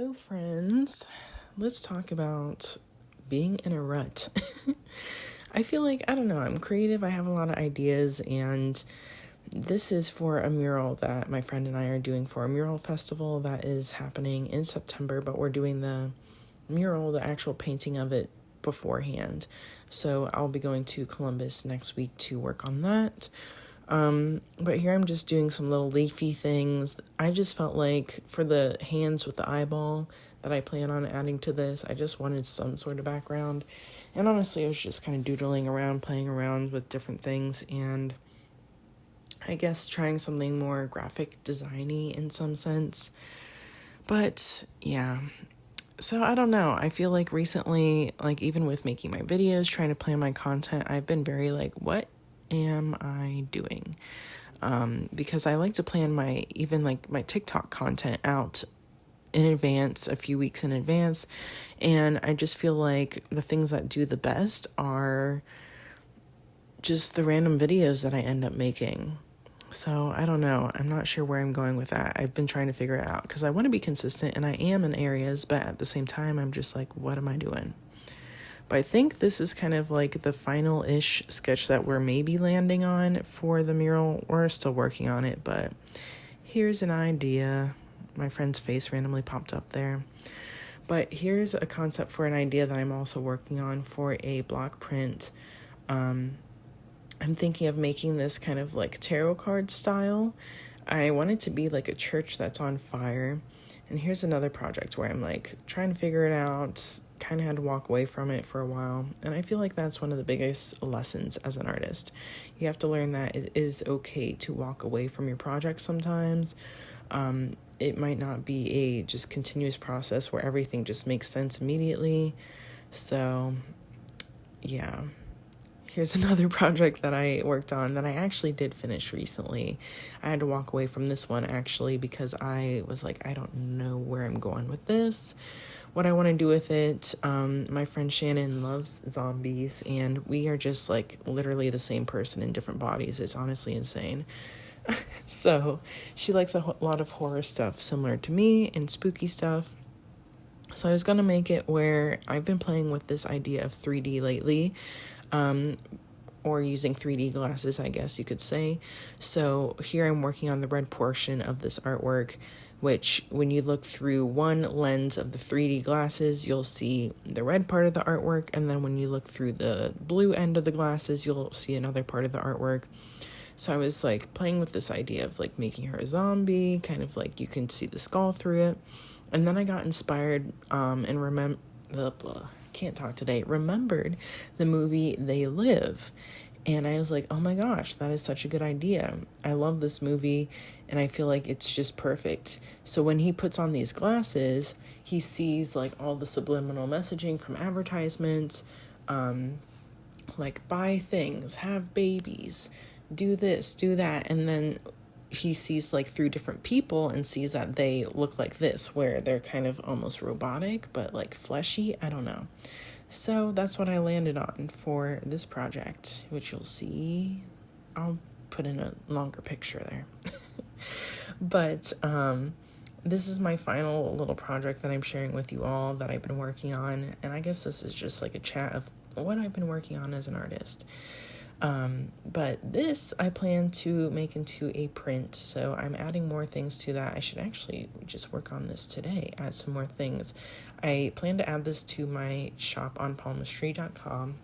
So, friends, let's talk about being in a rut. I feel like, I don't know, I'm creative, I have a lot of ideas, and this is for a mural that my friend and I are doing for a mural festival that is happening in September, but we're doing the mural, the actual painting of it beforehand. So I'll be going to Columbus next week to work on that. But here I'm just doing some little leafy things. I just felt like for the hands with the eyeball that I plan on adding to this, I just wanted some sort of background. And honestly, I was just kind of doodling around, playing around with different things, and I guess trying something more graphic designy in some sense. But yeah, so I don't know. I feel like recently, like even with making my videos, trying to plan my content, I've been very like, what am I doing? Because I like to plan my TikTok content out in advance, a few weeks in advance, and I just feel like the things that do the best are just the random videos that I end up making. So I don't know. I'm not sure where I'm going with that. I've been trying to figure it out because I want to be consistent, and I am in areas, but at the same time, I'm just like, what am I doing? But I think this is kind of like the final-ish sketch that we're maybe landing on for the mural. We're still working on it, but here's an idea. My friend's face randomly popped up there. But here's a concept for an idea that I'm also working on for a block print. I'm thinking of making this kind of like tarot card style. I want it to be like a church that's on fire. And here's another project where I'm like trying to figure it out, kind of had to walk away from it for a while. And I feel like that's one of the biggest lessons as an artist. You have to learn that it is okay to walk away from your project sometimes. It might not be a just continuous process where everything just makes sense immediately. So, yeah. Here's another project that I worked on that I actually did finish recently. I had to walk away from this one actually because I was like, I don't know where I'm going with this, what I want to do with it. My friend Shannon loves zombies, and we are just like literally the same person in different bodies. It's honestly insane. So she likes a lot of horror stuff similar to me and spooky stuff. So I was going to make it where I've been playing with this idea of 3D lately. Or using 3D glasses, I guess you could say. So here I'm working on the red portion of this artwork, which when you look through one lens of the 3D glasses, you'll see the red part of the artwork. And then when you look through the blue end of the glasses, you'll see another part of the artwork. So I was like playing with this idea of like making her a zombie, kind of like you can see the skull through it. And then I got inspired and remembered the movie They Live. And I was like, oh my gosh, that is such a good idea. I love this movie, and I feel like it's just perfect. So when he puts on these glasses, he sees like all the subliminal messaging from advertisements, like buy things, have babies, do this, do that. And then he sees like through different people and sees that they look like this, where they're kind of almost robotic, but like fleshy. I don't know. So that's what I landed on for this project, which you'll see. I'll put in a longer picture there. But this is my final little project that I'm sharing with you all that I've been working on. And I guess this is just like a chat of what I've been working on as an artist. But this I plan to make into a print, so I'm adding more things to that. I should actually just work on this today, add some more things. I plan to add this to my shop on palmystree.com.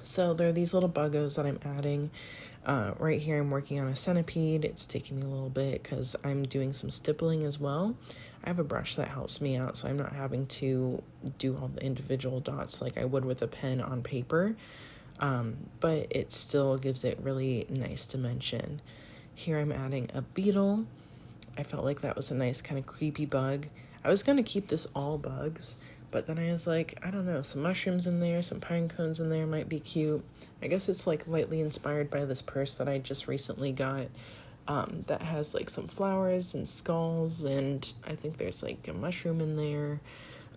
So there are these little buggos that I'm adding. Right here I'm working on a centipede. It's taking me a little bit because I'm doing some stippling as well. I have a brush that helps me out, so I'm not having to do all the individual dots like I would with a pen on paper. But it still gives it really nice dimension. Here I'm adding a beetle. I felt like that was a nice kind of creepy bug. I was going to keep this all bugs, but then I was like, I don't know, some mushrooms in there, some pine cones in there might be cute. I guess it's like lightly inspired by this purse that I just recently got, that has like some flowers and skulls, and I think there's like a mushroom in there.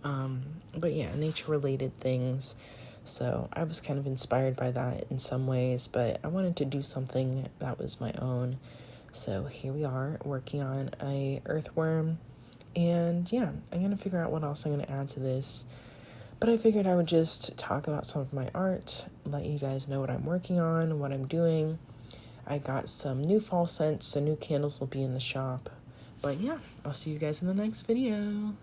But yeah, nature related things. So I was kind of inspired by that in some ways, but I wanted to do something that was my own. So here we are working on a earthworm And yeah, I'm going to figure out what else I'm going to add to this. But I figured I would just talk about some of my art, let you guys know what I'm working on, what I'm doing. I got some new fall scents, so new candles will be in the shop. But yeah, I'll see you guys in the next video.